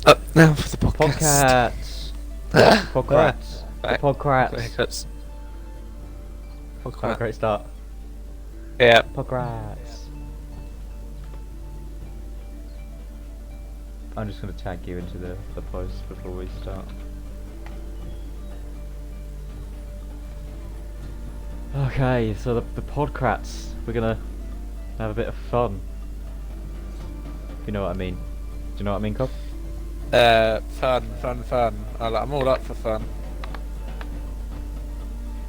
Up now for the podcast. Podcrats. Podcrats. Back. Podcrats. Podcast. Great start. Yeah. Podcrats. I'm just going to tag you into the post before we start. Okay, so the Podcrats, we're going to have a bit of fun. If you know what I mean. Do you know what I mean, Cobb? Fun. I'm all up for fun.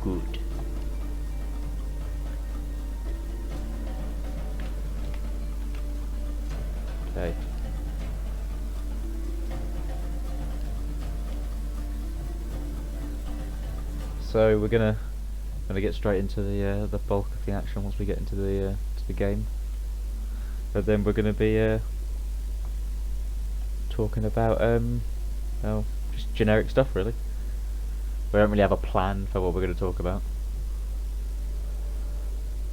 Good. Okay. So we're gonna get straight into the bulk of the action once we get into the game. But then we're gonna be talking about well, just generic stuff really. We don't really have a plan for what we're gonna talk about.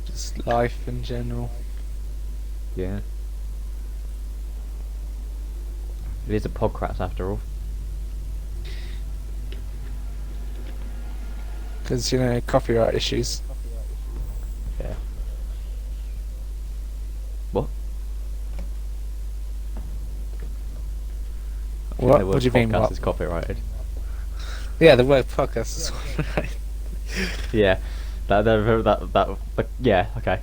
Just life in general. Yeah. It is a Podcrats after all. Because, copyright issues. Yeah. What? What do you mean, Podcast what? is copyrighted. Yeah, the word podcast is right. Yeah. Yeah, okay.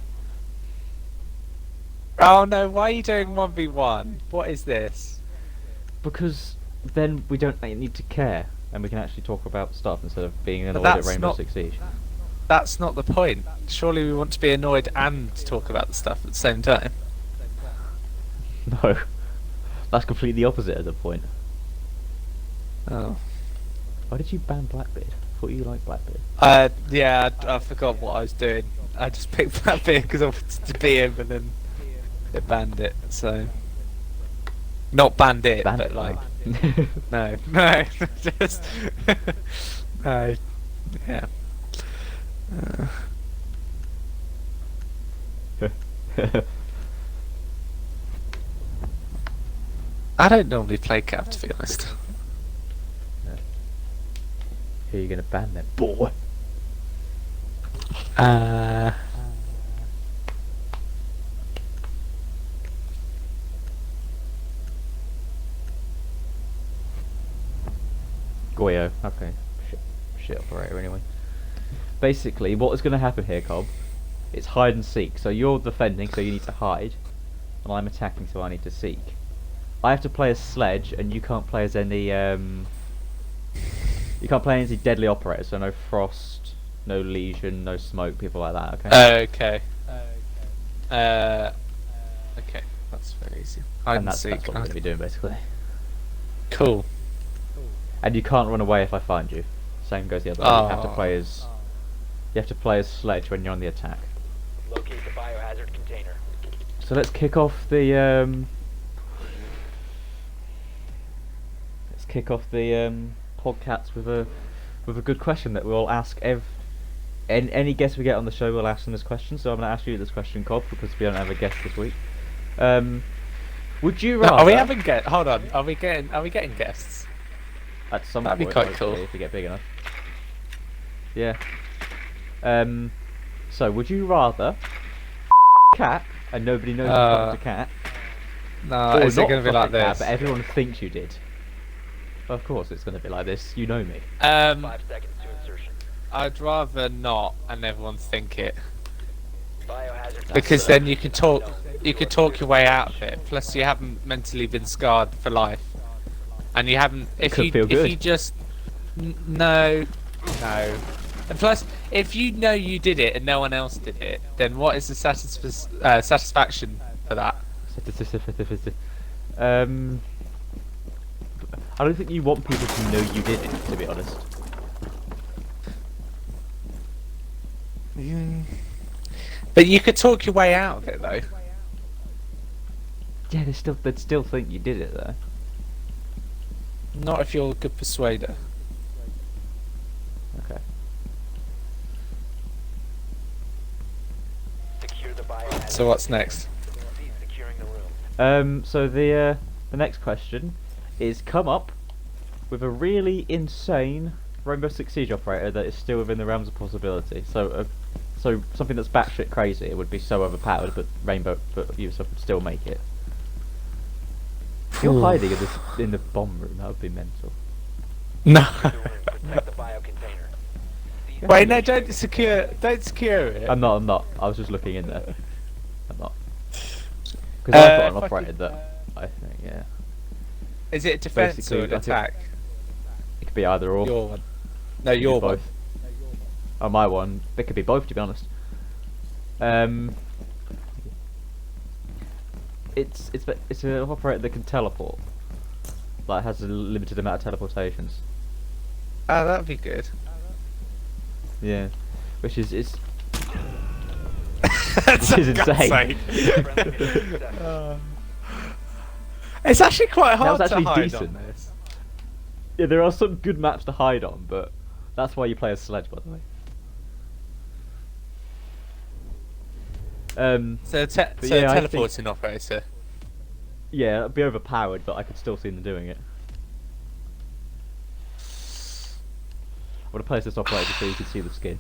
Oh no, why are you doing 1v1? What is this? Because then we don't need to care, and we can actually talk about stuff instead of being But annoyed at that's Rainbow not- Six Siege. That's not the point. Surely we want to be annoyed and talk about the stuff at the same time. No. That's completely opposite of the point. Oh. Why did you ban Blackbeard? I thought you liked Blackbeard. Yeah, I forgot what I was doing. I just picked that bit because I wanted to be him, and then it banned it. So, not banned it, Banned but it, like, oh. no, just no, yeah. I don't normally play Cap, to be honest. Who are you gonna ban then, boy? Goyo. Okay. Shit operator anyway. Basically, what is going to happen here, Cobb? It's hide and seek. So you're defending, so you need to hide, and I'm attacking, so I need to seek. I have to play as Sledge, and you can't play as any you can't play as any deadly operators. So no Frost, no Legion, no Smoke, people like that. Okay. Okay, that's very easy. Hide And and seek. that's what we're going to be doing basically. Cool. And you can't run away if I find you. Same goes the other way. You have to play as Sledge when you're on the attack. Locate the biohazard container. So let's kick off the podcasts with a good question that we'll ask any guest we get on the show. We'll ask them this question. So I'm going to ask you this question, Cobb, because we don't have a guest this week. Would you rather? Are we having Hold on. Are we getting guests? At some That'd be point, quite hopefully, cool. if we get big enough. Yeah. So would you rather cat and nobody knows you fucked a cat? No, Or is it not going to be fuck like a cat, this? but everyone thinks you did. Of course it's going to be like this. You know me. 5 seconds to insertion. I'd rather not, and everyone think it, Biohazard. because then you could talk your way out of it. Plus, you haven't mentally been scarred for life, and you haven't. If could you feel good. just no, and plus, if you know you did it and no one else did it, then what is the satisfaction for that? I don't think you want people to know you did it, to be honest. But you could talk your way out of it, though. Yeah, they'd still think you did it though. Not if you're a good persuader. Okay. Secure the biohazard. So what's next? Cease securing the room. So the next question is come up with a really insane Rainbow Six Siege operator that is still within the realms of possibility. So something that's batshit crazy, it would be so overpowered, but Ubisoft would still make it. If you're hiding in the bomb room, that would be mental. No. Protect the bio container. Wait, no, don't secure it. I'm not. I was just looking in there. I'm not. Because I've got an if I operator could- that I think, yeah. Is it defense Basically, or an I think- attack? It could be either or. Your one. No, Could be your one. both. Oh, my one. It could be both, to be honest. It's an operator that can teleport. Like, has a limited amount of teleportations. Oh, that'd be good. Yeah. Which is That's Which is for God's insane. sake. It's actually quite hard was to actually hide decent. on this. Yeah, there are some good maps to hide on, but that's why you play as Sledge, by the way. So, yeah, I think- teleporting operator. Yeah, it'd be overpowered, but I could still see them doing it. I would have placed this operator so you could see the skin.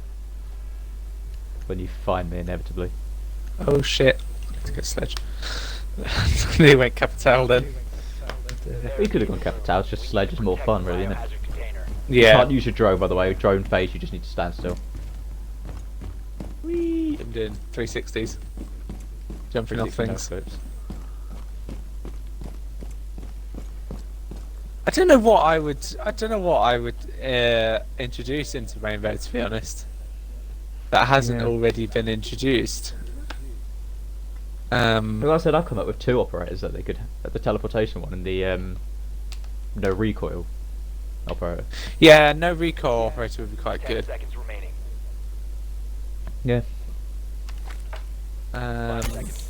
When you find me, inevitably. Oh shit. Let's go Sledge. They went Capital then. We could have gone Capital, it's just Sledge is more fun, really, isn't it? Biohazard container. You Yeah. can't use your drone, by the way. Drone phase, you just need to stand still. Whee! I'm doing 360s. Jumping off things. I don't know what I would introduce into Rainbow, to be honest. That hasn't Yeah. already been introduced. Like I said, I've come up with two operators that they could, the teleportation one and the no recoil operator. Yeah, no recoil operator would be quite 10 good. seconds remaining. Yeah. 5 seconds.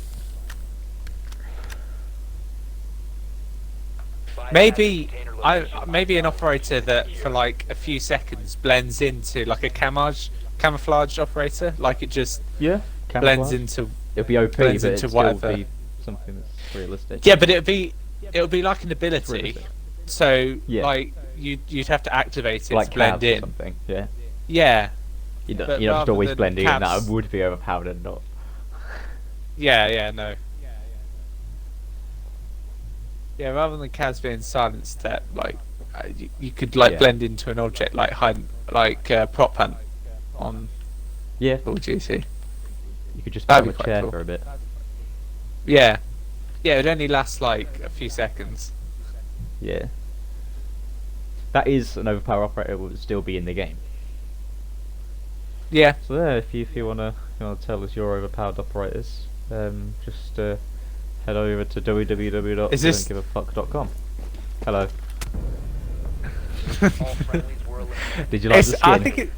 Maybe Biohazard container location. maybe an operator that for like a few seconds blends into like a camouflage operator, like it just Yeah. blends into. It'll be OP, blends but into it'll still whatever. be something that's realistic. Yeah, but it'll be like an ability. realistic. So Yeah. like you'd have to activate it Like to blend Cavs or in. something. Yeah. Yeah, You're But not just rather always than blending in. That Cavs- would be overpowered and not. yeah, no. Yeah, rather than Kaz being silent step, like you could like Yeah. blend into an object like hide, like prop hunt on Yeah. Call of Duty. You could just That'd put be a quite chair cool. for a bit. Yeah, it'd only last like a few seconds. Yeah. That is an overpower operator would still be in the game. Yeah, So yeah, if you wanna tell us your overpowered operators, just head over to www.don'tgiveafuck.com. Hello. All friendlies were eliminated. Did you like the skin? I think it.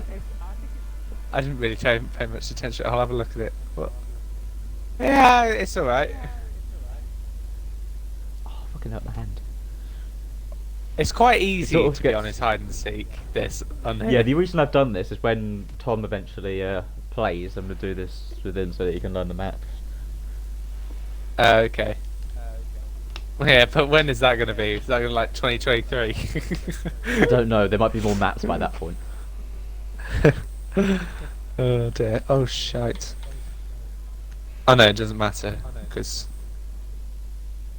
I didn't really pay much attention. I'll have a look at it. But yeah, it's all right. Oh, fucking hurt my hand. It's quite easy sort of to be gets- honest. Hide and seek this on here. Yeah, the reason I've done this is when Tom eventually plays, I'm gonna do this with him so that he can learn the maps. Okay. Yeah, but when is that going to be? Is that going to like 2023? I don't know. There might be more maps by that point. Oh dear. Oh shite. Oh no, it doesn't matter because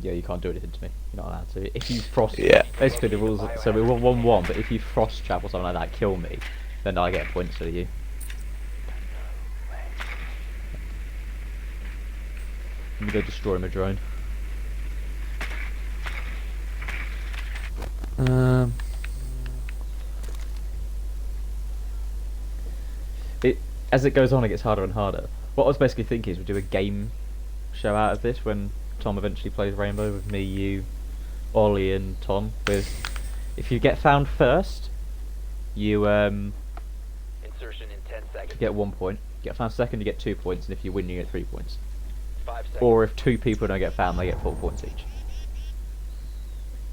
Yeah, you can't do anything to me. You're not allowed to. If you frost, Yeah. basically the rules. So we want 1-1, but if you frost trap or something like that, kill me, then I get points for you. Let me go destroy my drone. As it goes on, it gets harder and harder. What I was basically thinking is we do a game show out of this when Tom eventually plays Rainbow with me, you, Ollie, and Tom. With if you get found first, you Insertion in 10 seconds. get 1 point. Get found second, you get 2 points, and if you win, you get 3 points. 5 seconds. Or if 2 people don't get found, they get 4 points each.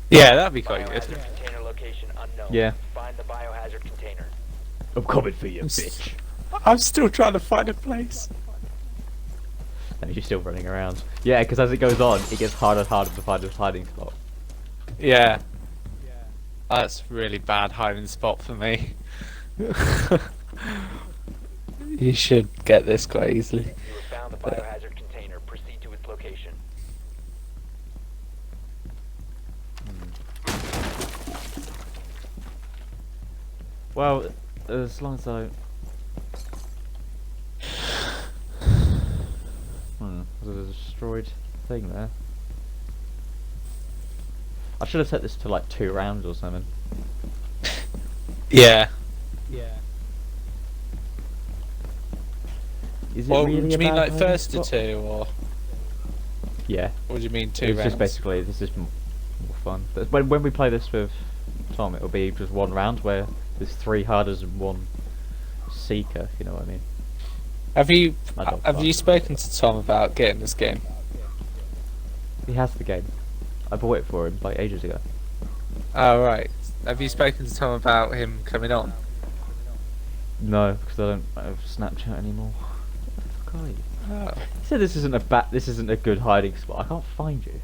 yeah, that'd be quite good. Biohazard container location unknown. Yeah. Find the biohazard container. I'm coming for you, bitch. I'm still trying to find a place. And you're still running around. Yeah, because as it goes on, it gets harder and harder to find a hiding spot. Yeah. That's really bad hiding spot for me. You should get this quite easily. You have found the biohazard container. Proceed to its location. Well, as long as I... There's a destroyed thing there. I should have set this to like 2 rounds or something. Yeah. Is it Well, really do you a mean bad like hiding first to spot? 2, or Yeah. what do you mean 2 It's rounds? just basically, this is more fun. But when we play this with Tom, it'll be just 1 round where there's 3 hiders and 1 seeker, if you know what I mean. Have you My dog's have you spoken to Tom about getting this game? He has the game. I bought it for him like ages ago. Oh right. Have you spoken to Tom about him coming on? No, because I don't have Snapchat anymore. Where the fuck are you? Oh. He said this isn't a good hiding spot. I can't find you.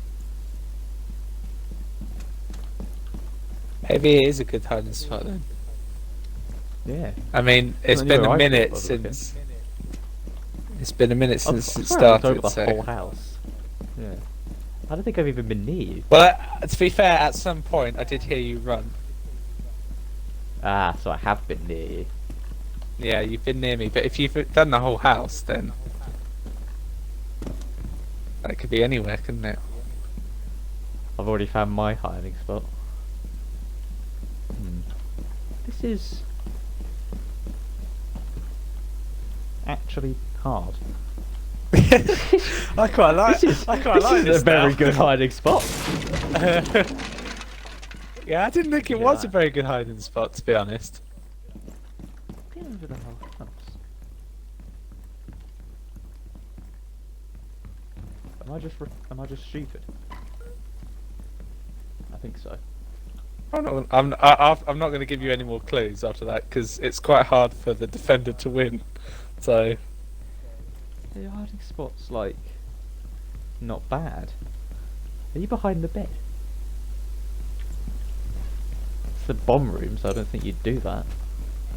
Maybe it is a good hiding spot then. Yeah. I mean, it's Well, been anywhere a I minute thought I was looking. since. It's been a minute since I it swear I looked started. over the So. whole house. Yeah. I don't think I've even been near you. Well, to be fair, at some point I did hear you run. Ah, so I have been near you. Yeah, you've been near me, but if you've done the whole house, then that could be anywhere, couldn't it? I've already found my hiding spot. This is actually hard. I quite like. This is a very good hiding spot. Yeah, I didn't think it Yeah. was a very good hiding spot, to be honest. Get over the whole house. Am I just stupid? I think so. I'm not going to give you any more clues after that because it's quite hard for the defender to win. So The hiding spot's like not bad. Are you behind the bed? It's the bomb room, so I don't think you'd do that.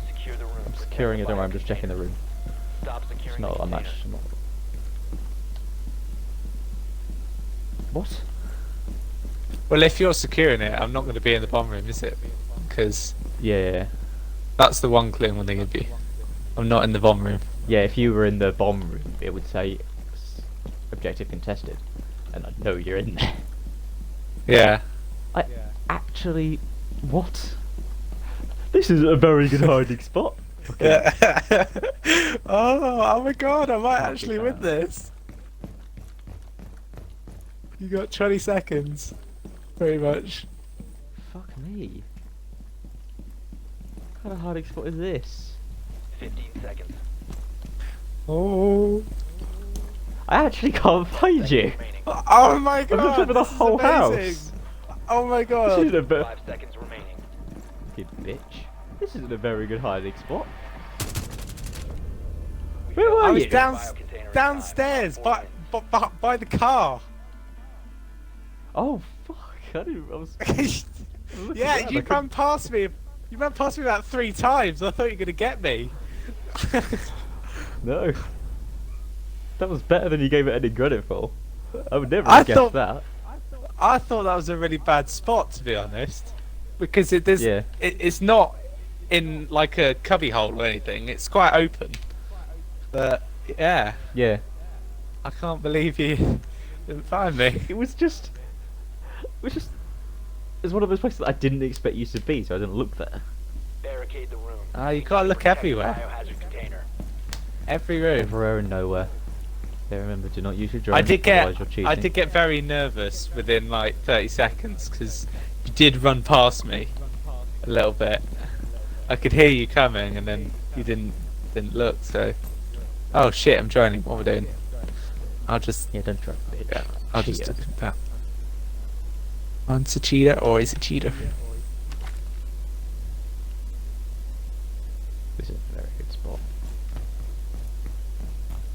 Secure the room. I'm securing it, don't worry, I'm just checking the room. Stop securing It's the not, I'm container. actually not. What? well, if you're securing it, I'm not going to be in the bomb room, is it? Because Yeah. that's the one clue I'm going to give you. I'm not in the bomb room. Yeah, if you were in the bomb room, it would say objective contested. And I know you're in there. Yeah. Actually, what? This is a very good hiding spot. Okay. oh my god, I might Can't be actually win bad. this. You got 20 seconds, pretty much. Fuck me. What kind of hiding spot is this? 15 seconds. Oh. I actually can't find you. Remaining. Oh my I've god. looked over the this is whole amazing. house. Oh my This god. isn't a 5 seconds remaining. You bitch. This isn't a very good hiding spot. We Where failed were to I was you? secure the biocontainer in downstairs time. by the car. Oh fuck! I didn't. I was. looking Yeah, around, you I couldn't- ran past me. You ran past me about 3 times. I thought you were gonna get me. No. That was better than you gave it any credit for. I would never I have guessed thought- that. I thought that was a really bad spot, to be honest, because Yeah. it's not in like a cubby hole or anything. It's quite open. But yeah, Yeah. I can't believe you didn't find me. It was just. It's one of those places that I didn't expect you to be, so I didn't look there. Barricade the room. Ah, you gotta look Protect the everywhere. biohazard container. Every room. Everywhere and nowhere. Yeah, remember, do not use your drone. I did otherwise you're cheating. get very nervous within like 30 seconds because you did run past me a little bit. I could hear you coming and then you didn't look. So, oh shit, I'm joining. What am I doing? I'll just Yeah, don't try, bitch. yeah, I'll just Cheater. do that. Once a cheater or is a cheater? This is a very good spot.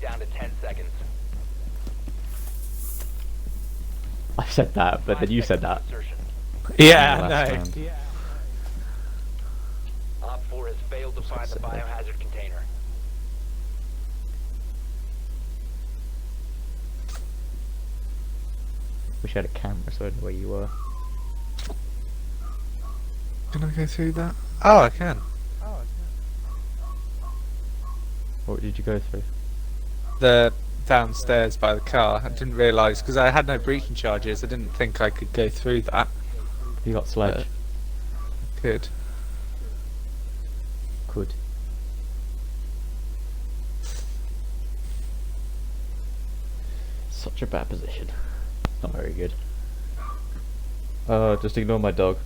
Down to 10 seconds. I said that, but then you said that. Insertion. Yeah, last no. round. failed to find the biohazard container. Wish I had a camera so I knew where you were. Can I go through that? Oh, I can. What did you go through? The downstairs by the car. I didn't realise because I had no breaching charges. I didn't think I could go through that. You got sledge. Good. Could. Such a bad position. Not very good. Just ignore my dog.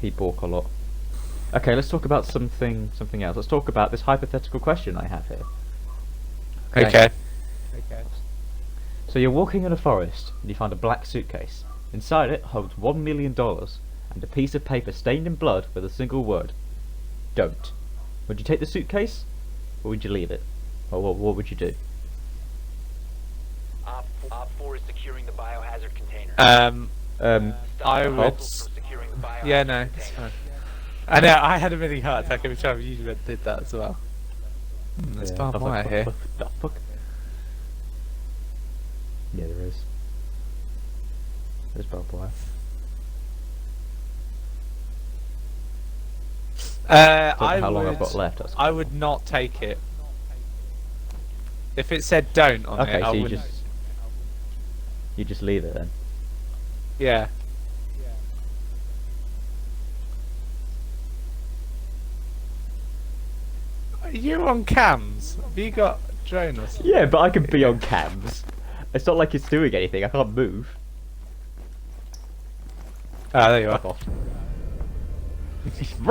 He balk a lot. Okay, let's talk about something else. Let's talk about this hypothetical question I have here. Okay. So you're walking in a forest and you find a black suitcase. Inside it holds $1 million and a piece of paper stained in blood with a single word. Don't. Would you take the suitcase or would you leave it? Or what would you do? Op 4 is securing the biohazard container. I would. Hostiles securing the biohazard Yeah, no, it's container. fine. I know, I had a mini heart attack every time you did that as well. There's Yeah, barbed I was wire like, here. what the fuck? Yeah, there is. There's barbed wire. Don't know I how long would. I've got left. I would not take it. If it said "don't" on Okay, it, so I you wouldn't. just leave it then. Yeah. Are you on cams? Have you got drone or something? Yeah, but I can be on cams. It's not like it's doing anything. I can't move. Ah, there you Fuck are. off. Friendlies have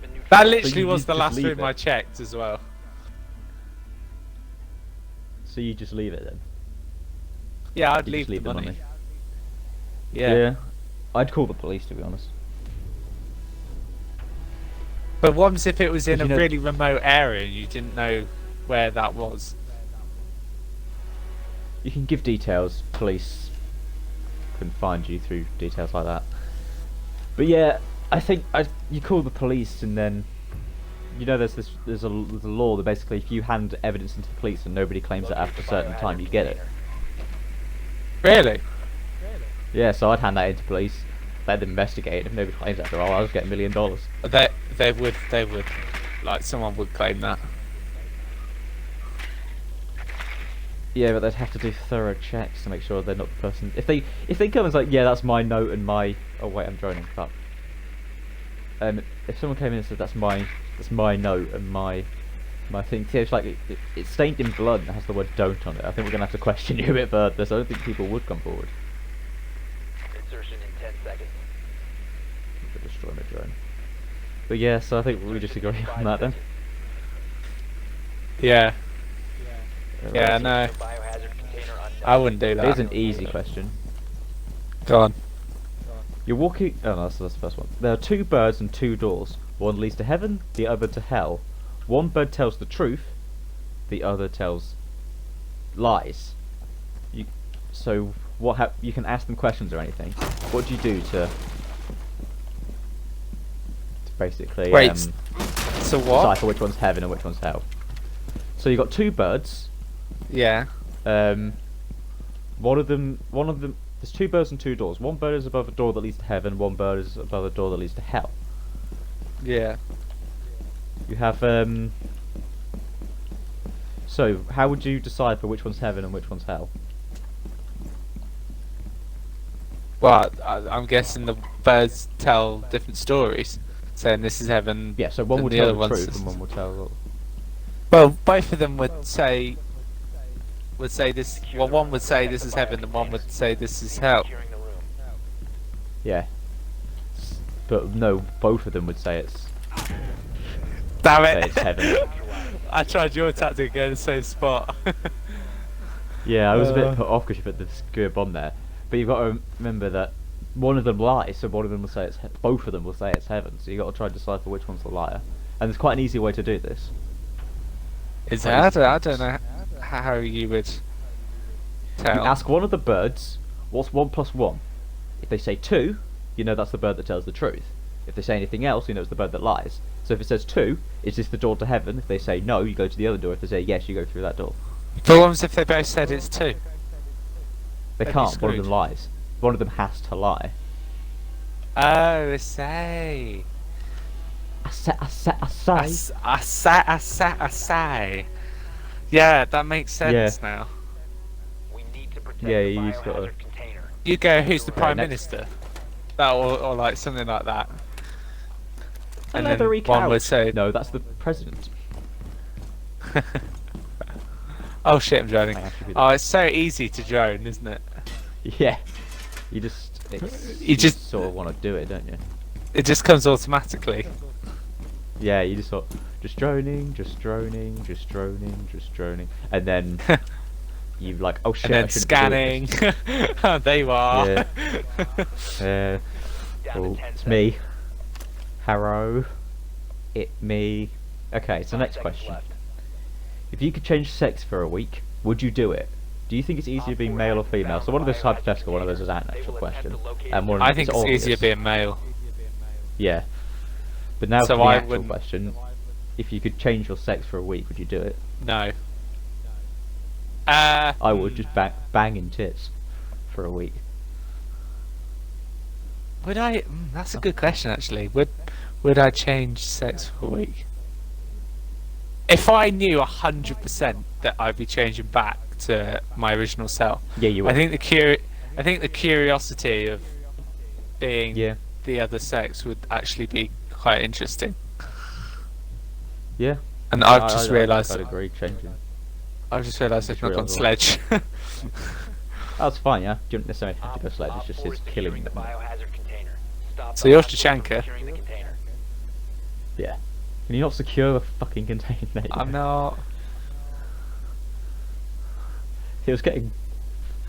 been That neutralized. literally you was just the last leave room I it. checked as well. So you just leave it then? Yeah, I'd You leave just leave the money. Yeah. Yeah. I'd call the police, to be honest. But what if it was in a you know- really remote area and you didn't know where that was? You can give details. Police can find you through details like that. But yeah, I think you call the police and then, you know, there's a law that basically if you hand evidence into the police and nobody claims it after a certain time, you get it. Really? Yeah, so I'd hand that into police. Let them investigate. If nobody claims after all, I'll just get $1 million. They would, like someone would claim that. Yeah, but they'd have to do thorough checks to make sure they're not the person. If they come and say, yeah, that's my note and my. Oh wait, I'm droning. Fuck. If someone came in and said that's my note and my thing, see, it's like it's stained in blood and it has the word "don't" on it. I think we're gonna have to question you a bit further. So I don't think people would come forward. Insertion in 10 seconds. To destroy my drone. But yeah, so I think we just agree on that then. Yeah. Yeah, Right. no. Biohazard container unknown. I wouldn't do that. Here's an easy question. Go on. You're walking. Oh no, that's the first one. There are 2 birds and 2 doors. One leads to heaven, the other to hell. One bird tells the truth, the other tells lies. So what? You can ask them questions or anything. What do you do to basically Wait. So what? decipher which one's heaven and which one's hell? So you got 2 birds. Yeah. One of them. There's 2 birds and 2 doors. One bird is above a door that leads to heaven. One bird is above a door that leads to hell. Yeah. You have So how would you decipher which one's heaven and which one's hell? Well, I'm guessing the birds tell different stories, saying this is heaven. Yeah. So one and would the tell other the one's- truth and one would tell. Well, both of them would say this. Well, one would say this is heaven, and one would say this is hell. Securing the room. Yeah. But no, both of them would say it's Damn say it! it's heaven. I tried your tactic again in the same spot. Yeah, I was a bit put off because you put the secure bomb there. But you've got to remember that one of them lies, so one of them will say it's both of them will say it's heaven. So you got to try and decipher which one's the liar. And there's quite an easy way to do this. Is that? I don't know how you would You tell. ask one of the birds, what's 1 plus 1? If they say 2, you know that's the bird that tells the truth. If they say anything else, you know it's the bird that lies. So if it says 2, is this the door to heaven? If they say no, you go to the other door. If they say yes, you go through that door. But what if they both said it's 2? They They'd be can't. One of screwed. them lies. One of them has to lie. Oh, I say. I I say. Yeah, that makes sense now. We need to protect Yeah, the you just gotta- biohazard container. You go, who's the Prime next. Minister? That or like something like that. A And then leathery one couch. would say, No, that's the president. oh shit, I'm droning. I actually Oh, it's so easy to drone, isn't it? Yeah. You just... You just- sort of want to do it, don't you? It just comes automatically. Yeah, you just sort just droning, just droning, just droning, just droning. And then you like, oh shit, And then I shouldn't be doing scanning. Oh, there you are. Yeah. Down oh, to 10 it's seconds. me. Harrow. It me. Okay, so 5 next seconds question. left. If you could change sex for a week, would you do it? Do you think it's easier being male or female? So one of those is hypothetical, one of those is an actual question. And one of I them think is it's obvious. easier being male. Yeah. But now So for the I actual wouldn't- question, if you could change your sex for a week, would you do it? No. I would just banging tits for a week. Would I? That's a good question, actually. Would I change sex for a week? If I knew 100% that I'd be changing back to my original self, Yeah, you would. I think the curiosity of being Yeah. the other sex would actually be quite interesting. Yeah. And I've just I'd realised agree changing. I've Just I've not gone realised sledge. That's fine, yeah. You don't necessarily have to go sledge, it's just Op 4 it's is killing securing the them. biohazard container. Stop So the you're Op 4 from Tachanka. securing the container. Yeah. Can you not secure the fucking container? I'm not. It was getting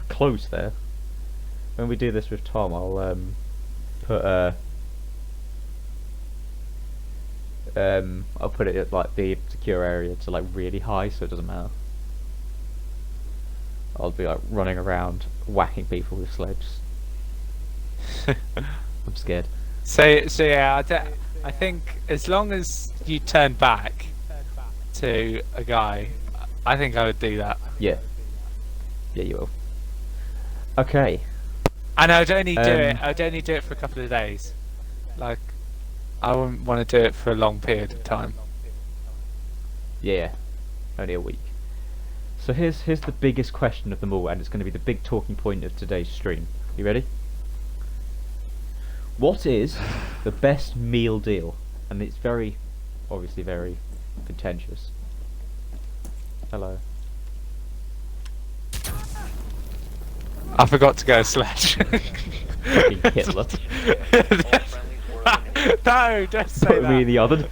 close there. When we do this with Tom, I'll put I'll put it at like the secure area to like really high, so it doesn't matter. I'll be like running around whacking people with sledges. I'm scared. So yeah, I think as long as you turn back to a guy, I think I would do that. Yeah. Yeah, you will. Okay. And I'd only do it. Um, I'd only do it for a couple of days. Like, I wouldn't want to do it for a long period of time. Yeah. Only a week. So here's the biggest question of them all, and it's going to be the big talking point of today's stream. You ready? What is the best meal deal? And it's obviously very contentious. Hello. I forgot to go sledge. Fucking Hitler. No, don't say Put me in the oven.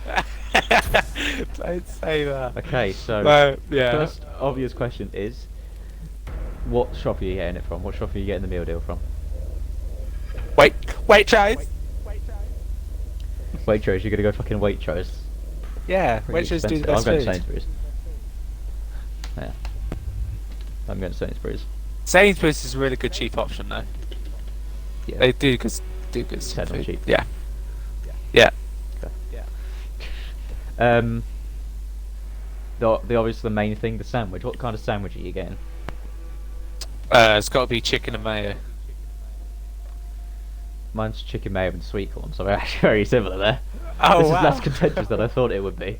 Don't say that. Okay, so No, yeah. first obvious question is, what shop are you getting it from? What shop are you getting the meal deal from? Waitrose. Waitrose, you're gonna go fucking Waitrose. Yeah, Pretty Waitrose do the expensive. I'm best going to food. Sainsbury's. Yeah. I'm going to Sainsbury's. Sainsbury's is a really good cheap option though. Yeah. They do good Said on food. cheap. Yeah. Yeah. The obvious, the main thing, the sandwich. What kind of sandwich are you getting? It's got to be chicken and mayo. Mine's chicken mayo and sweet corn, so we're actually very similar there. Oh, this wow. is less contentious than I thought it would be.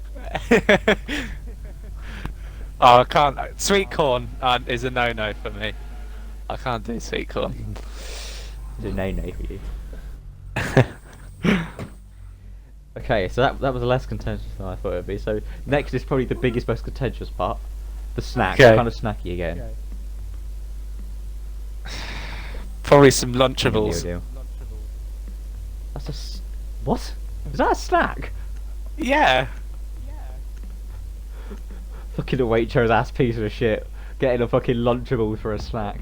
Oh, I can't. Sweet corn is a no-no for me. I can't do sweet corn. It's a nay-nay for you. Okay, so that was less contentious than I thought it would be. So next is probably the biggest, most contentious part. The snack. Okay. What kind of snack are you getting? Probably some Meal Lunchables. deal. That's what? Is that a snack? Yeah. Fucking a Waitrose ass piece of shit. Getting a fucking Lunchable for a snack.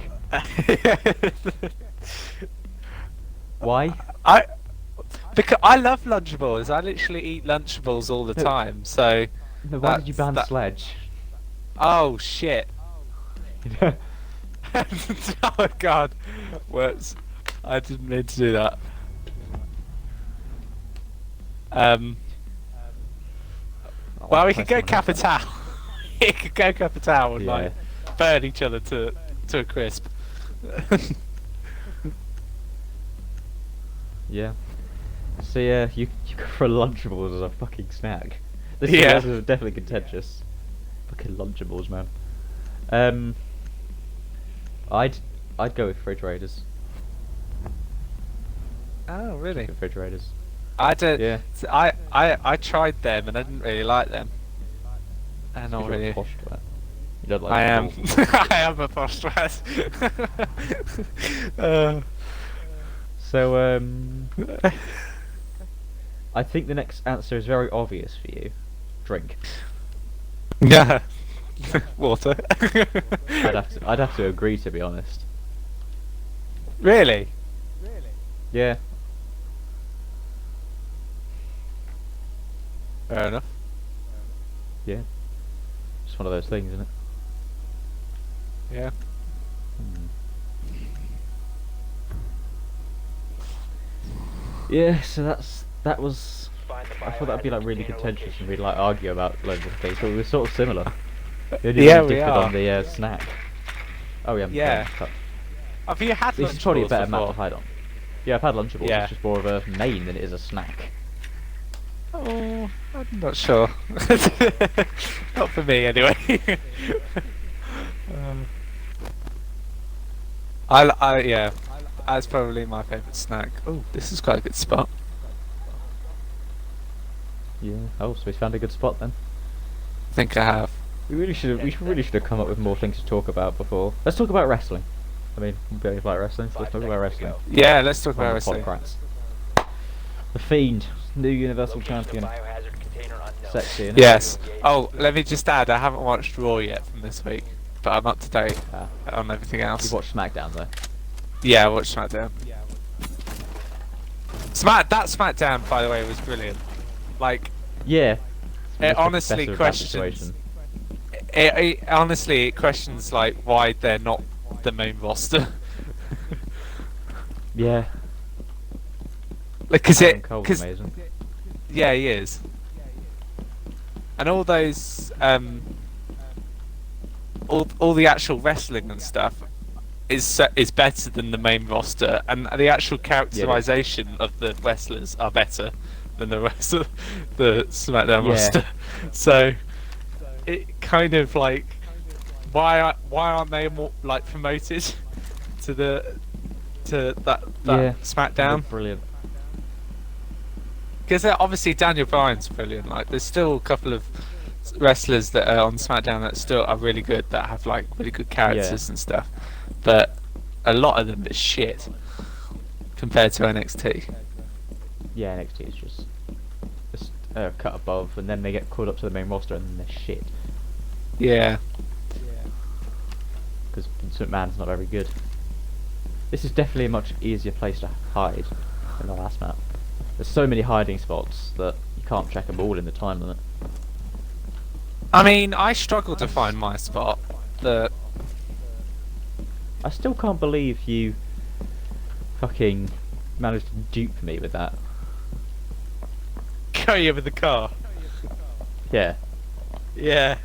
Why? Because I love Lunchables. I literally eat Lunchables all the time. So. No, why did you ban Sledge? Oh shit. Oh god. Words. I didn't mean to do that. Well, we could go Capital. We could go Capital and like burn each other to a crisp. Yeah. So yeah, you go for Lunchables as a fucking snack. This Yeah. is definitely contentious. Fucking Lunchables, man. I'd go with refrigerators. Oh, really? Refrigerators. I don't. Yeah. I tried them and I didn't really like them. And not You're a really. posh twat. You don't like I them am. at all. I am a posh twat. So I think the next answer is very obvious for you. Drink. Yeah. Water. I'd have to agree, to be honest. Really? Yeah. Fair enough. Yeah. Just one of those things, isn't it? Yeah. Yeah, so that was. Find the I thought that'd be like biohazard really container contentious location. and we'd like argue about loads of things, but we were sort of similar. The only Yeah, one we differed are. on the snack. Oh yeah. Yeah. Have you had This is probably a Lunchables better map to before? hide on. Yeah, I've had Lunchables. Yeah. It's just more of a main than it is a snack. Oh, I'm not sure. Not for me, anyway. Yeah, that's probably my favourite snack. Oh, this is quite a good spot. Yeah. Oh, so we found a good spot then. I think I have. We really should have come up with more things to talk about before. Let's talk about wrestling. I mean, we both like wrestling, so let's talk about wrestling. Yeah, let's talk From about the wrestling. Podcrats. The Fiend, new Universal Location of Champion. biohazard container unknown. Sexy, innit? Yes. Oh, let me just add, I haven't watched Raw yet from this week, but I'm up to date Ah, on everything else. you've watched SmackDown though. Yeah, I watched SmackDown. That SmackDown, by the way, was brilliant. Like, Yeah. it honestly Better of that questions. situation. It honestly it questions like why they're not the main roster. Yeah. Like, Adam Cole's amazing. yeah, he is. And all those all the actual wrestling and stuff is better than the main roster, and the actual characterization of the wrestlers are better than the rest of the SmackDown Yeah. roster. So it kind of like why aren't they more like promoted to that Yeah. SmackDown? Brilliant. Because obviously Daniel Bryan's brilliant. Like, there's still a couple of wrestlers that are on SmackDown that still are really good, that have like really good characters and stuff. But a lot of them is shit compared to NXT. Yeah, NXT is just cut above, and then they get called up to the main roster, and then they're shit Yeah. because Vince McMahon's not very good. This is definitely a much easier place to hide than the last map. There's so many hiding spots that you can't check them all in the time limit. I mean, I struggle to find my spot. The I still can't believe you fucking managed to dupe me with that. go you with the car. Yeah. Yeah.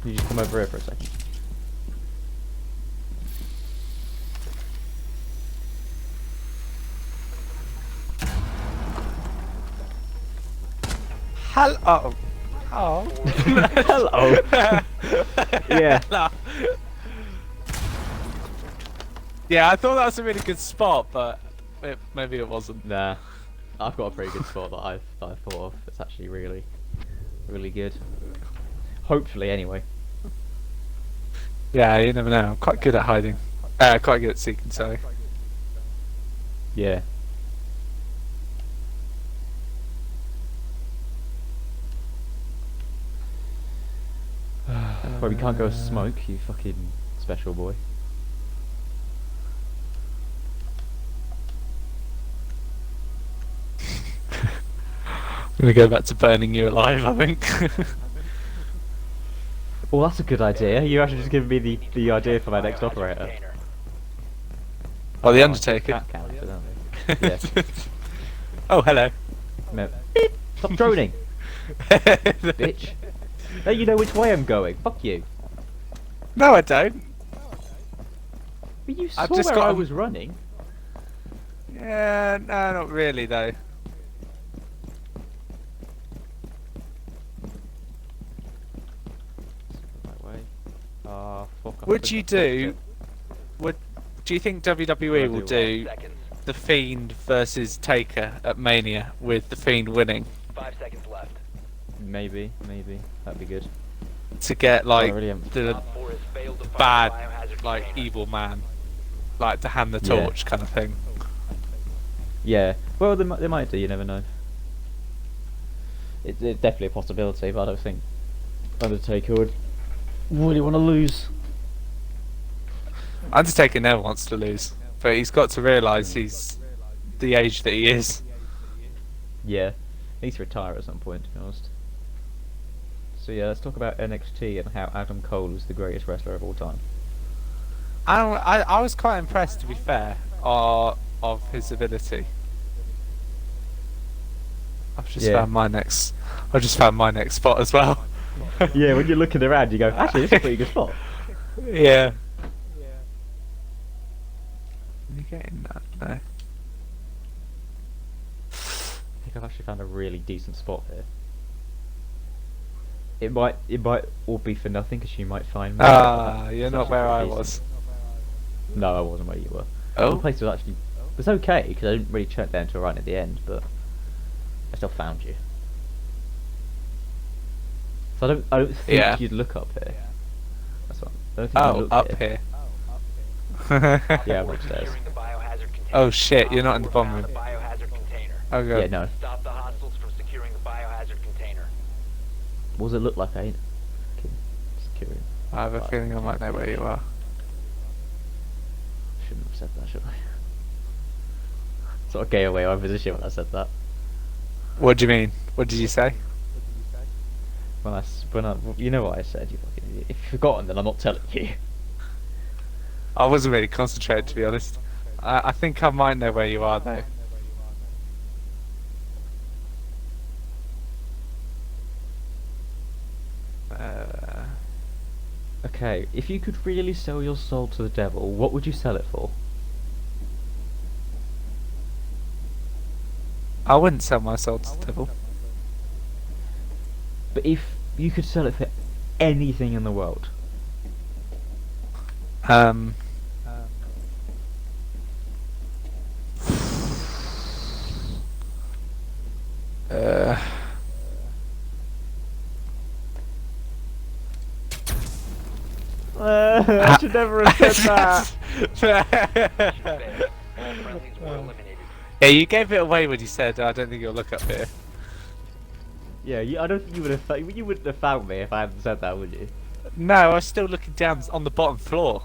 Can you just come over here for a second? Hello. Oh. Hello. Yeah. Hello. Yeah, I thought that was a really good spot, but maybe it wasn't. Nah. I've got a pretty good spot that I thought of. It's actually really good. Hopefully, anyway. Yeah, you never know. I'm quite good at hiding. Quite good at seeking, sorry. Yeah. Well, we can't go smoke, you fucking special boy. gonna go back to burning you alive, I think. Well, that's a good idea. You actually just given me the idea for my next operator. Container. Oh, the Oh, Undertaker. cat cancer, don't they? Yeah. Oh, hello. No. Beep! Stop droning, bitch. Now you know which way I'm going. Fuck you. No, I don't. But you saw I've just where got I a- was running. Yeah, no, not really though. That way. Ah, fuck. I Would think you I fucked do? it. Do you think WWE will do Seconds. the Fiend versus Taker at Mania with the Fiend winning 5 seconds left. Maybe. That'd be good. to get like really am- the Op 4 has failed to find bad, the biohazard like container. evil man, like to hand the Yeah. torch kind of thing? Yeah. Well, they might do. You never know. It's definitely a possibility, but I don't think Undertaker would really want to lose. Undertaker never wants to lose, but he's got to realise he's the age that he is. Yeah. He needs to retire at some point, to be honest. So yeah, let's talk about NXT and how Adam Cole is the greatest wrestler of all time. I was quite impressed, to be fair, of his ability. I've just Yeah. found my next. I just found my next spot as well. Yeah, when you're looking around, you go, actually, this is a pretty good spot. Yeah. You getting that? No. I think I've actually found a really decent spot here. It might all be for nothing because you might find me. Ah, you're It's not actually where I pretty was. decent. No, I wasn't where you were. Oh. The place was actually okay because I didn't really check there until right at the end, but I still found you. So I don't think Yeah. you'd look up here. That's what. I don't think you'd Oh, look up here. here. Yeah, I'm upstairs. Securing the biohazard container. Oh shit, you're not in the Op bomb 4 room. found the biohazard container. Oh god. Yeah, no. Stop the hostiles from securing the biohazard container. What does it look like? I ain't. Just curious. I have a Right. feeling I might know where you are. Shouldn't have said that, should I? Sort of gave away my position when I said that. What do you mean? What did you say? When I, you know what I said, you fucking idiot. If you've forgotten, then I'm not telling you. I wasn't really concentrated, to be honest. I think I might know where you are though. Okay, if you could really sell your soul to the devil, what would you sell it for? I wouldn't sell my soul to the devil. But if you could sell it for anything in the world, Um. Uh. I should never have said that. Failed. All friendlies were eliminated. Yeah, you gave it away when you said, "I don't think you'll look up here." Yeah, I don't think you would have. You wouldn't have found me if I hadn't said that, would you? No, I was still looking down on the bottom floor.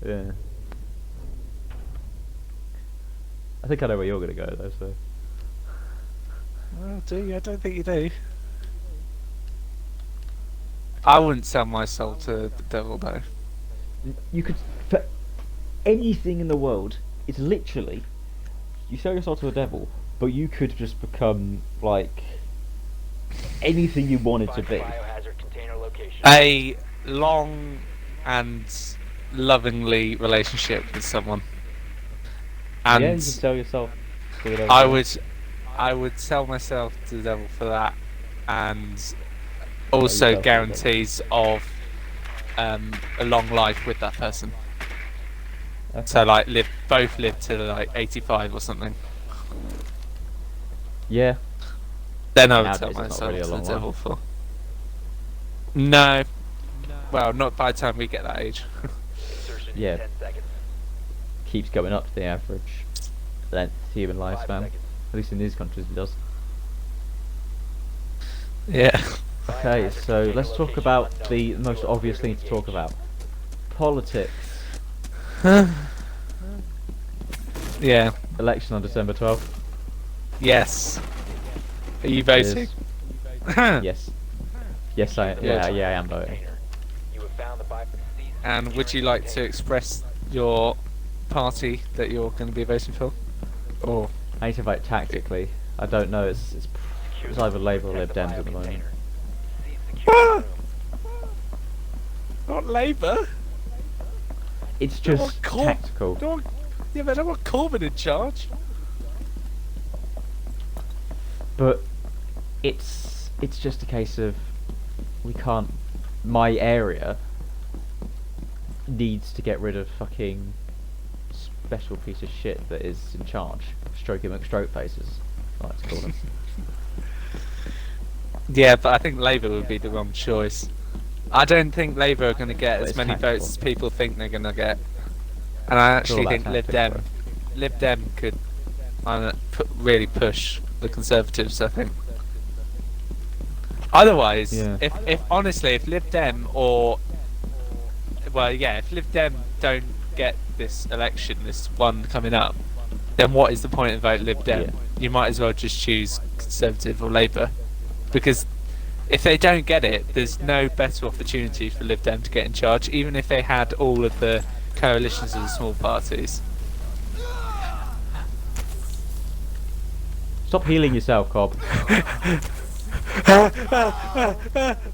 Yeah. I think I know where you're gonna go though. So. Well, do you? I don't think you do. I wouldn't sell my soul to the devil though. You could for anything in the world. It's literally you sell yourself to the devil, but you could just become like anything you wanted to Find be. the biohazard container location. A long and lovingly relationship with someone. And Yeah, you can sell yourself to the devil. I would sell myself to the devil for that, and also yourself to the devil. guarantees of a long life with that person. Okay. So like both live to like 85 or something. Yeah. Then I would Nowadays sell it's not myself really a to the long devil life. for. No. Well, not by the time we get that age. Insertion in Yeah. 10 seconds. Keeps going up the average length human 5 lifespan. seconds. At least in these countries it does. Yeah. Okay, so let's talk about the most obvious thing to talk about. Politics. Yeah. Election on December 12th. Yes. Are you voting? Yes. Yes, I am voting. Container. You have found the And would you like to express your party that you're going to be voting for? Or I need to vote tactically. I don't know. It's either Labour or Lib Dems at the moment. Ah! Not Labour. It's Don't want just Cobb- tactical. Yeah, but I don't want Corbyn in charge. But it's just a case of we can't. My area needs to get rid of fucking special piece of shit that is in charge. Strokey McStroke faces, I like to call them. Yeah, but I think Labour would be the wrong choice. I don't think Labour are going to get But as it's many tactical. votes as people think they're going to get. And I actually all think that Lib tactics, Dem, Lib Dem could really push the Conservatives, I think. Otherwise, Yeah. if honestly, if Lib Dem if Lib Dem don't get this election, this one coming up, then what is the point of voting Lib Dem? Yeah. You might as well just choose Conservative or Labour, because if they don't get it, there's no better opportunity for Lib Dem to get in charge, even if they had all of the coalitions of the small parties. Stop healing yourself, Cobb.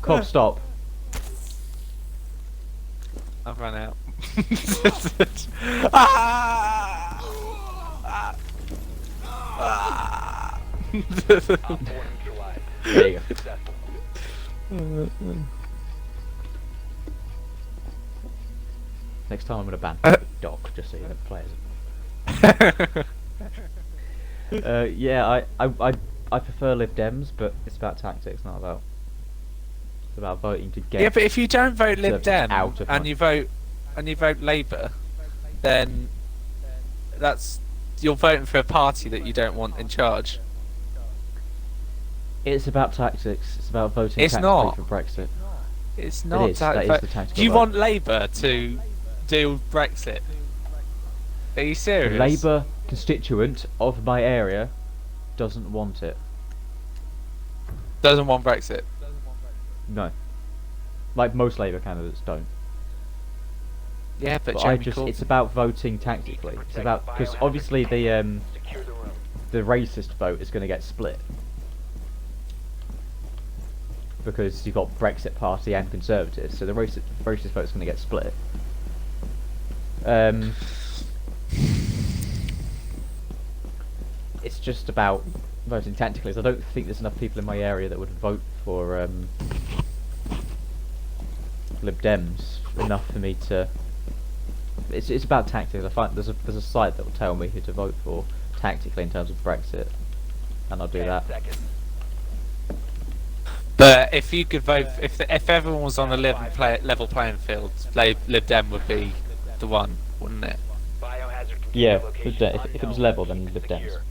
Cobb, stop. I've run out. Ah! Ah! Op 4 neutralized. There you go. Successful. Next time I'm gonna ban Doc, just so you don't play as it. Yeah, I prefer Lib Dems, but it's about tactics, not about. It's about voting to get. Yeah, but if you don't vote Lib Conservatives Dem out of and my- you vote Labour, then you're voting for a party that you don't want in charge. It's about tactics. It's about voting It's tactically not. for Brexit. It's not. is, that is the tactical Do you vote. want Labour to do Brexit? Are you The serious? Labour constituent of my area doesn't want it. doesn't want Brexit. No. Like most Labour candidates don't. Yeah, but But Jeremy Corbyn. it's about voting tactically. It's about because obviously Secure the room. the racist vote is going to get split because you've got Brexit Party and Conservatives, so the racist vote is going to get split. It's just about voting tactically. So I don't think there's enough people in my area that would vote for Lib Dems enough for me to. It's about tactics. I find there's a site that will tell me who to vote for tactically in terms of Brexit, and I'll do 10 that. seconds. But if you could vote, if everyone was on a level playing field, Lib Dem would be the one, wouldn't it? Biohazard container Yeah, location if it was level, then Lib Dems. secure.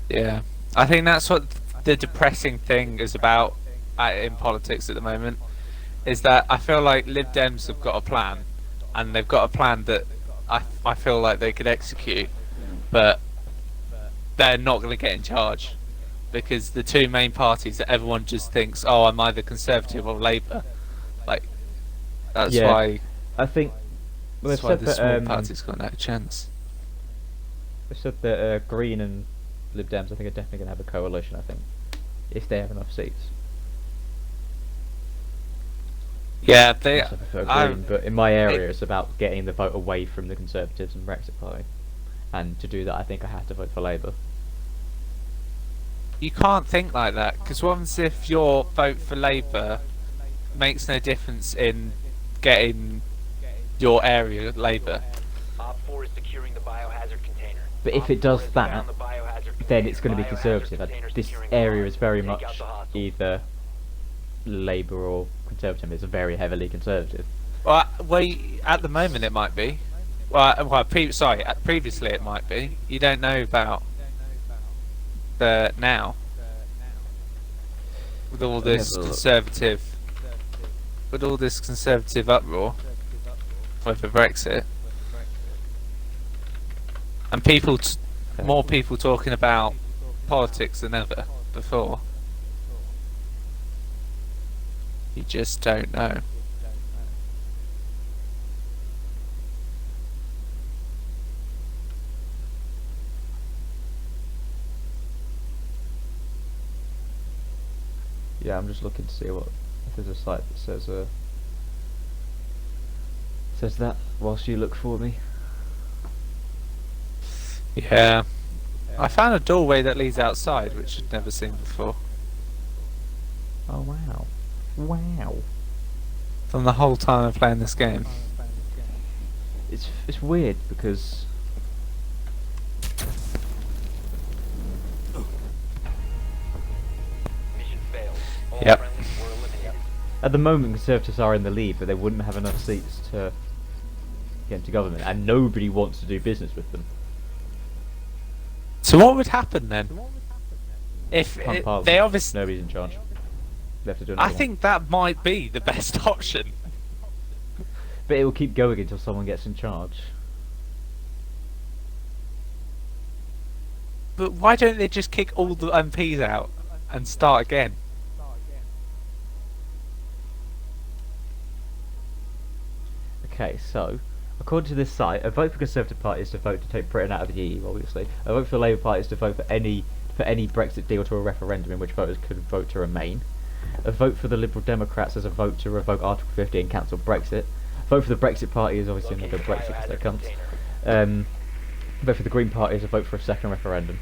Yeah, I think that's what the depressing thing is about in politics at the moment. Is that I feel like Lib Dems have got a plan, and they've got a plan that I feel like they could execute, but they're not going to get in charge because the two main parties that everyone just thinks, oh, I'm either Conservative or Labour. Like that's Yeah. why. I think well, That's they've why said the that small party's got no chance. they said that Green and Lib Dems, I think, are definitely going to have a coalition. I think if they have enough seats. Yeah, they. I prefer I- Green, but in my area, it's about getting the vote away from the Conservatives and Brexit Party. And to do that, I think I have to vote for Labour. You can't think like that, because what happens if your vote for Labour makes no difference in getting your area Labour? Op 4 is securing the biohazard container. But if Op it 4 does has that, found the biohazard then container. it's going to be Biohazard Conservative. container This securing the area bomb. is very Take much out the hostile. either Labour or Conservative. It's very heavily Conservative. Well, at the moment it might be. Previously it might be. You don't know about the now. With all this Never look. conservative uproar over Brexit, and more people talking about politics than ever. before. You just don't know. Yeah, I'm just looking to see what if there's a site that says that whilst you look for me. Yeah. I found a doorway that leads outside, which I'd never seen before. Oh wow. Wow. From the whole time of playing this game. It's weird because Mission failed. All Yep. friendlies were eliminated. at the moment Conservatives are in the lead, but they wouldn't have enough seats to get into government, and nobody wants to do business with them. So what would happen then? If Can't it, pass they them. obviously... Nobody's in charge. They have to do I another one. think that might be the best option. But it will keep going until someone gets in charge. But why don't they just kick all the MPs out and start again? Okay, so according to this site, a vote for Conservative Party is to vote to take Britain out of the EU, obviously. A vote for the Labour Party is to vote for any Brexit deal to a referendum in which voters could vote to remain. A vote for the Liberal Democrats is a vote to revoke Article 50 and cancel Brexit. Vote for the Brexit Party is obviously another Brexit because they're cunts. Vote for the Green Party is a vote for a second referendum.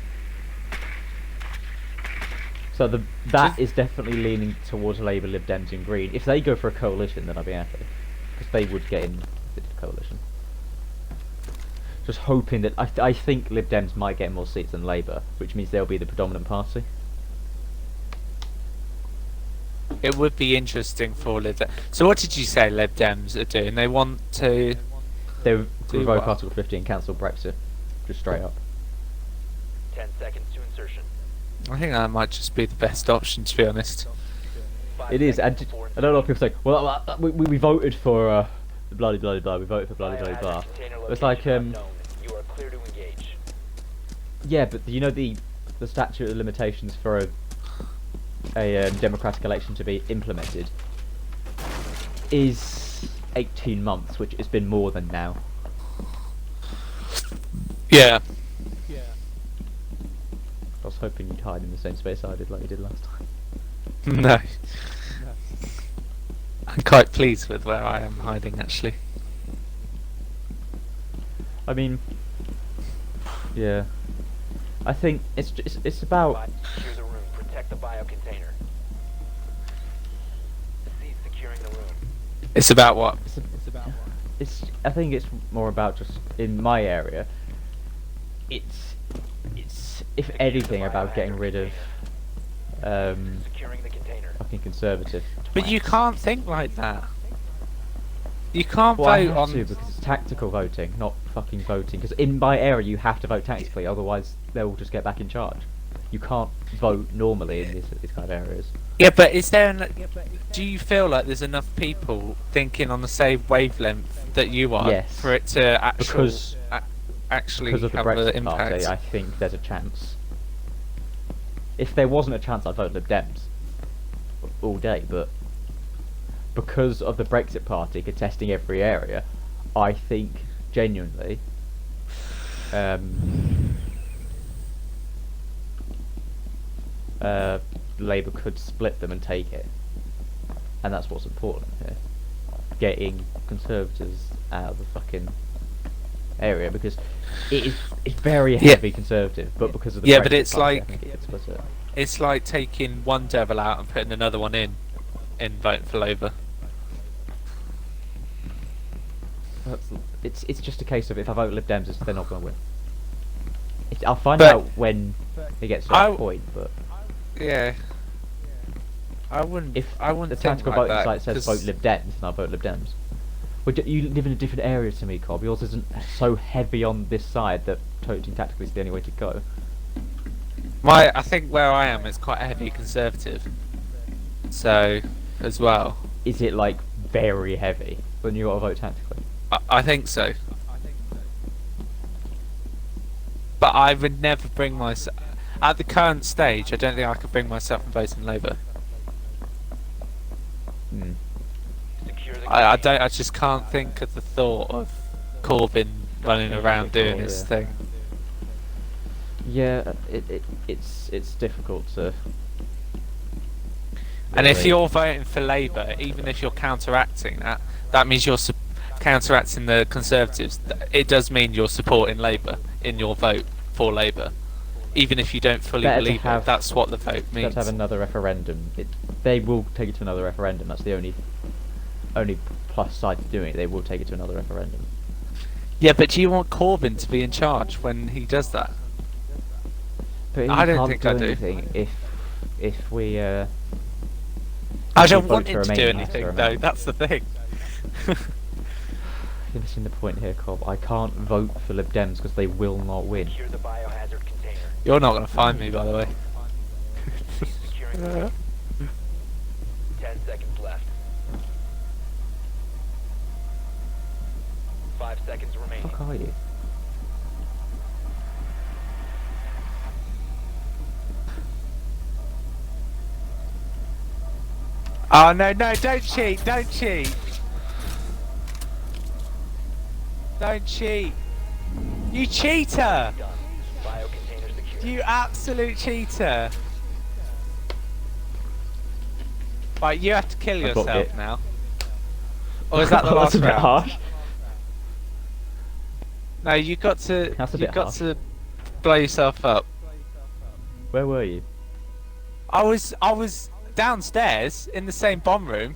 So that is definitely leaning towards Labour, Lib Dems and Green. If they go for a coalition, then I'd be happy. Because they would get in the coalition. Just hoping that... I think Lib Dems might get more seats than Labour, which means they'll be the predominant party. It would be interesting for Lib Dems. So what did you say Lib Dems are doing? They want to... They Do revoke what? Article 50 and cancel Brexit. Just straight up. 10 seconds to insertion. I think that might just be the best option, to be honest. 5 It is, seconds and before I don't know if people say, well, we voted for blah blah blah, we voted for blah blah Biohazard blah. container It's like location unknown. You are clear to engage. yeah, but you know the statute of limitations for a democratic election to be implemented is 18 months, which has been more than now. Yeah. I was hoping you'd hide in the same space I did, like you did last time. No. I'm quite pleased with where I am hiding, actually. I mean, yeah, I think it's about. Secure the room. Protect the bio container. Cease securing the room. It's about what? I think it's more about just in my area. It's if anything about getting rid of Securing the container. fucking conservative. But you twats. can't think like that. You can't Well, I vote have on... to because it's tactical voting, not fucking voting. Because in my area you have to vote tactically, otherwise they'll just get back in charge. You can't vote normally in these kind of areas. Yeah, but is there... Do you feel like there's enough people thinking on the same wavelength that you are Yes. for it to Because actually because of the have an Brexit impact? party, I think there's a chance. If there wasn't a chance, I'd vote Lib Dems all day. But because of the Brexit party contesting every area, I think genuinely, Labour could split them and take it, and that's what's important here. Getting Conservatives out of the fucking area, because it's very Yeah. heavy Conservative, but because of the Yeah, Brexit but it's party, I like- think it could split it. It's like taking one devil out and putting another one in voting for Labour. It's just a case of if I vote Lib Dems, they're not going to win. I'll find But out when it gets to I- that point, but Yeah. I wouldn't if I wouldn't the think tactical like voting that, site says 'cause vote Lib Dems, then I'll vote Lib Dems. But you live in a different area to me, Cobb. Yours isn't so heavy on this side that voting tactically is the only way to go. I think where I am, it's quite a heavy Conservative. So, as well. Is it like very heavy when you got to vote tactically? I think so. But I would never bring myself... at the current stage, I don't think I could bring myself and vote in Labour. Hmm. Secure the I container. don't. I just can't think of the thought of Corbyn running around doing difficult, his yeah. thing. Yeah, it's difficult to. And if really- you're voting for Labour, even if you're counteracting that, that means you're counteracting the Conservatives. It does mean you're supporting Labour in your vote for Labour, even if you don't fully Better to believe it. have- That's what the vote means. Let's have another referendum. They will take it to another referendum. That's the only plus side to doing it. They will take it to another referendum. Yeah, but do you want Corbyn to be in charge when he does that? But he I don't can't think do I do. anything if we. I If we don't vote want to him to remain, do he has to anything remain. though. That's the thing. You're missing the point here, Cobb. I can't vote for Lib Dems because they will not win. Secure the biohazard container. You're not going to find me, by the way. Securing the room. 10 seconds left. 5 seconds remaining. Fuck are you? Oh no, no, don't cheat, don't cheat. Don't cheat. You cheater! Done. Biocontainer secured. You absolute cheater. Right, you have to kill I got yourself it. now. Or is that the last That's a bit round? harsh. No, you got to. That's a You bit got harsh. to blow yourself up. Where were you? I was downstairs in the same bomb room,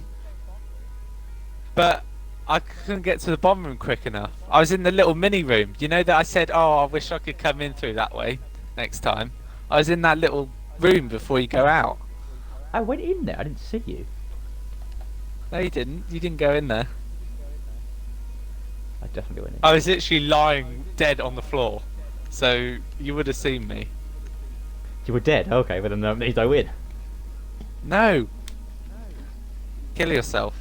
but I couldn't get to the bomb room quick enough. I was in the little mini room. You know that I said, "Oh, I wish I could come in through that way next time." I was in that little room before you go out. I went in there. I didn't see you. No, you didn't. You didn't go in there. I definitely went in. I was literally lying dead on the floor, so you would have seen me. You were dead. Okay, but then that means I win. No. Kill yourself,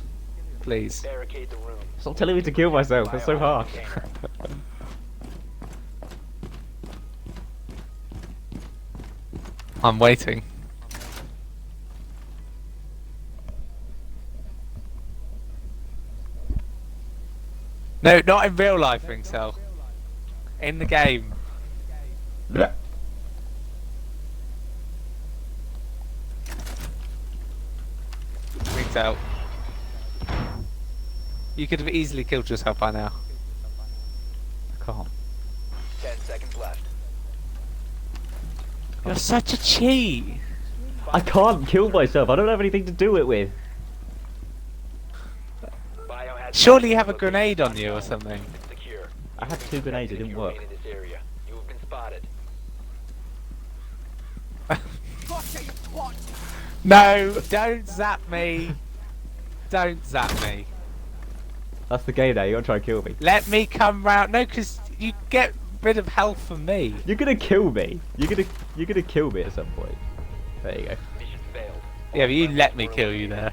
please. Barricade the room. Stop telling me to kill myself. That's so harsh. Container. I'm waiting. No, not in real life, Ring Cell. In the game. Ring Cell. You could have easily killed yourself by now. I can't. 10 seconds left. You're such a cheat. I can't kill myself. I don't have anything to do it with. Biohazard Surely you have a container grenade on located. you or something. Secure. I had 2 grenades. It didn't You work. remain in this area. You have been spotted. No, don't zap me. Don't zap me. That's the game now. You gotta try and kill me. Let me come round. No, because you get rid of health from me. You're gonna kill me. You're gonna kill me at some point. There you go. Mission failed. Yeah, but you let me kill you there.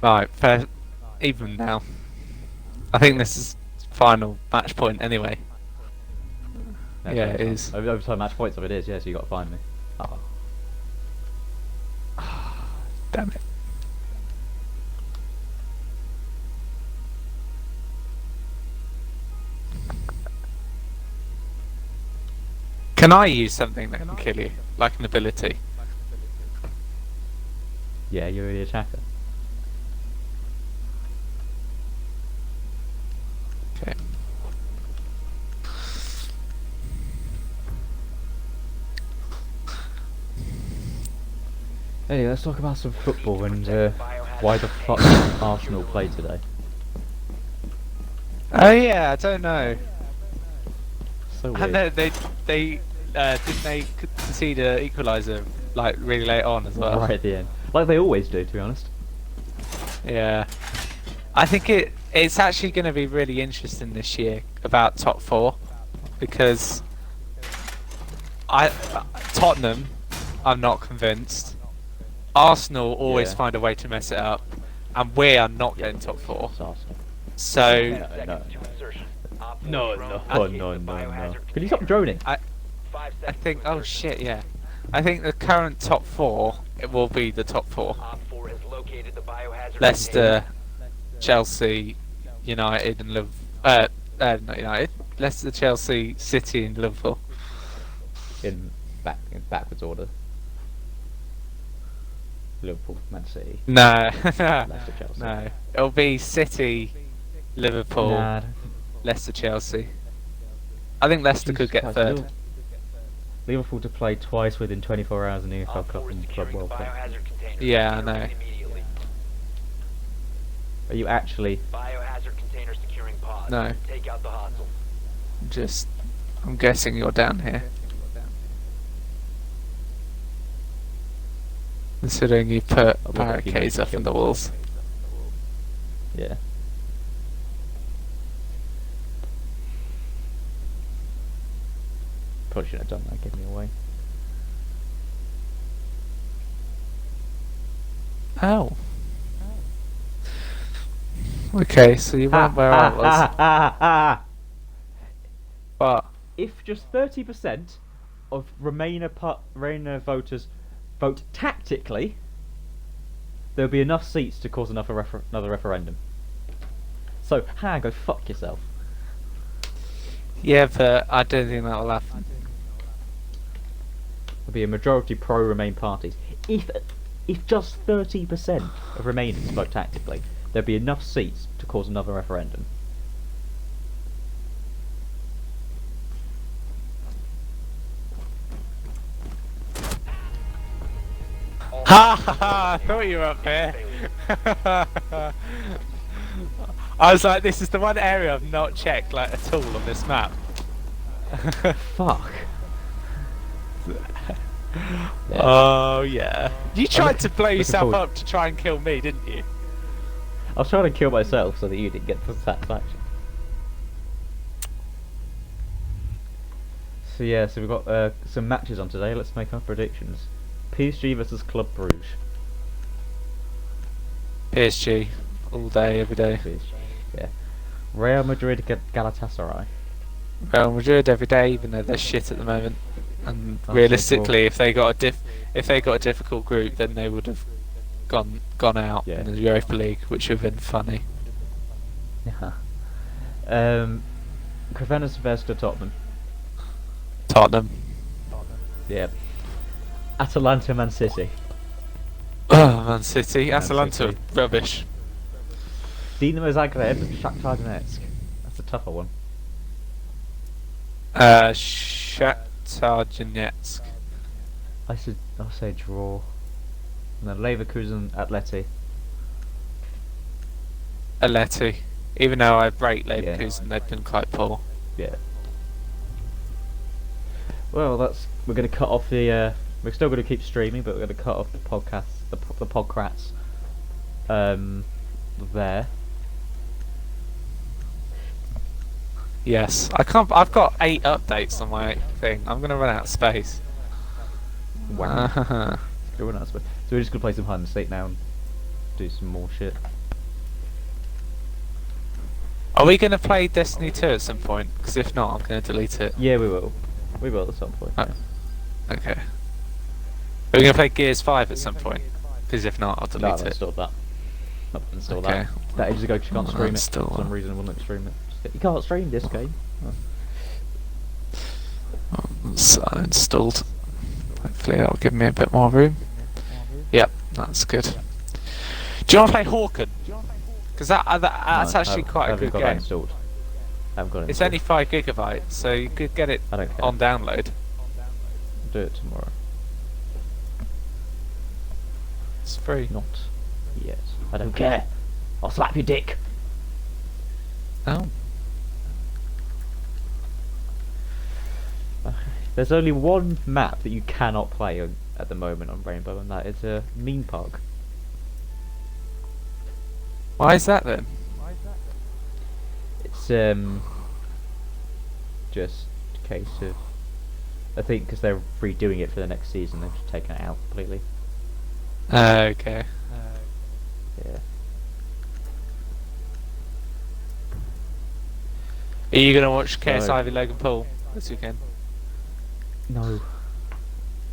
Right, fair, even now. I think this is final match point anyway. No, Yeah, it's it not. is. Overtime match points of it is. Yeah, so you gotta find me. Oh. Damn it. Can I use something that can kill you? Like an ability? Yeah, you're the attacker. Okay. Anyway, let's talk about some football and why the fuck Arsenal played today. Oh yeah, I don't know. So And weird. they didn't they concede an equaliser like really late on as well? Right at the end, like they always do, to be honest. Yeah. I think it's actually going to be really interesting this year about top 4 because Tottenham, I'm not convinced. Arsenal always Yeah. find a way to mess it up, and we are not getting top 4. It's Arsenal. So 10 No, seconds no. to insertion. Op 4 No, drone no, located no, the no. biohazard Can you stop container. droning? 5 I seconds think. to Oh insertion. shit, yeah. I think the current top 4 it will be the top 4: Op 4 has located the biohazard Leicester, Chelsea, United, and Liverpool. Not United. Leicester, Chelsea, City, and Liverpool. In backwards order. Liverpool, Man City, No, Leicester, Chelsea. no. It'll be City, Liverpool, Nah, I don't think- Leicester, Chelsea. I think Leicester could Jesus get Christ, third. Liverpool to play twice within 24 hours in the EFL Op Cup 4 is and Club securing the World Cup. biohazard container. Yeah, I Intervene know. immediately. Are you actually? Biohazard container securing pod. No. Take out the hostile. I'm guessing you're down here. Considering you put I wonder if you barricades managed up to in kill the walls. Yeah. Probably shouldn't have done that. Give me away. Oh. Okay, so you weren't where I was. But If just 30% of Remainer voters vote tactically, there'll be enough seats to cause another referendum. So, go fuck yourself. yeah, but I don't think that'll happen. There'll be a majority pro-Remain parties. If just 30% of Remainers vote tactically, there'll be enough seats to cause another referendum. Ha ha ha! I thought you were up here. I was like, this is the one area I've not checked like at all on this map. Fuck. Yeah. Oh yeah. You tried to blow looking yourself forward- up to try and kill me, didn't you? I was trying to kill myself so that you didn't get the satisfaction. So yeah, so we've got some matches on today. Let's make our predictions. PSG versus Club Brugge. PSG, all day, every day. PSG. Yeah. Real Madrid Galatasaray. Real Madrid every day, even though they're shit at the moment. And I'll realistically, if they got a difficult group, then they would have gone out Yeah. in the Europa League, which would have been funny. Yeah. Crevenus versus Tottenham. Tottenham. Yeah. Atalanta Man City. Oh, Man City. Man Atalanta, City. rubbish. Dinamo Zagreb Shakhtar Donetsk. That's a tougher one. Shakhtar Donetsk. I'll say draw. And then Leverkusen Atleti. Atleti. Even though I rate Leverkusen, they've been quite poor. Yeah. Well, we're going to cut off the. We're still going to keep streaming, but we're going to cut off the podcast, the Podcrats. There. Yes, I can't. I've got 8 updates on my thing. I'm gonna run out of space. Wow. So we're just going to play some hide and seek now and do some more shit. Are we gonna play Destiny 2 at some point? Because if not, I'm gonna delete it. Yeah, we will. We will at some point. Oh. Yeah. Okay. Are we gonna play Gears 5 at some point? Because if not, I'll No, delete I've it. installed that. I've installed Okay. that ages ago. 'Cause you can't I'll stream it. install For some that. reason, I wouldn't stream it. You can't stream this game. It's installed. Hopefully that'll give me a bit more room. Yep, that's good. Do you want to play Hawken? Because that's No, actually quite a haven't good got that game. installed. Haven't got it It's installed. only 5 gigabytes, so you could get it I don't care. on download. Do it tomorrow. It's free. Not yet. I don't care. I'll slap your dick. Oh. There's only one map that you cannot play at the moment on Rainbow, and that is Meme Park. Why is that then? It's just a case of, I think because they're redoing it for the next season, they've just taken it out completely. Okay. Yeah. Are you gonna watch KS So- Ivy Logan Paul this weekend? No.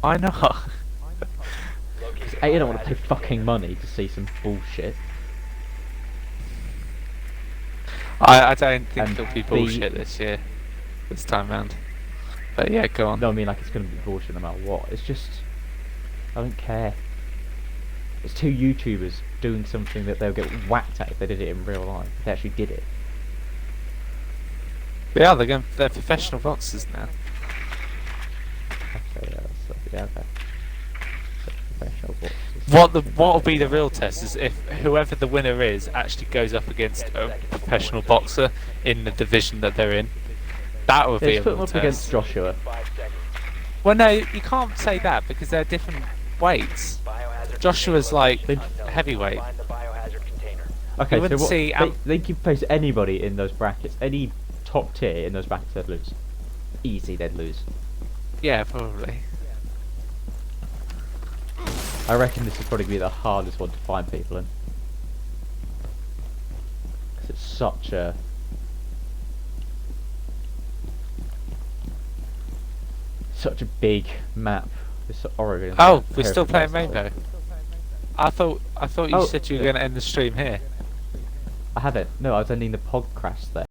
Why not? Locate the A, I don't want to pay biohazard fucking container. money to see some bullshit. I don't think And it'll be B- bullshit this time round. But yeah, go on. No, I mean like it's gonna be bullshit no matter what. It's just I don't care. It's two YouTubers doing something that they'll get whacked at if they did it in real life. If they actually did it. Yeah, they're professional boxers now. Okay, yeah, okay. So, professional boxers. What will be the real test is if whoever the winner is actually goes up against a professional boxer in the division that they're in. That would be Let's a put them real up test. against Joshua. 5 seconds. Well, no, you can't say that because they're different weights. Biohazard Joshua's container like location unknown. heavyweight. Find the biohazard container. Okay, so wouldn't what, see, they could place anybody in those brackets. Any top tier in those brackets, they'd lose. Easy, they'd lose. Yeah, probably. I reckon this would probably be the hardest one to find people in. Because it's such a... such a big map. This Oregon. Oh, we're still Hereford playing Festival. Rainbow. I thought you Oh, said you were yeah. going to end the stream here. I haven't. No, I was ending the podcast there.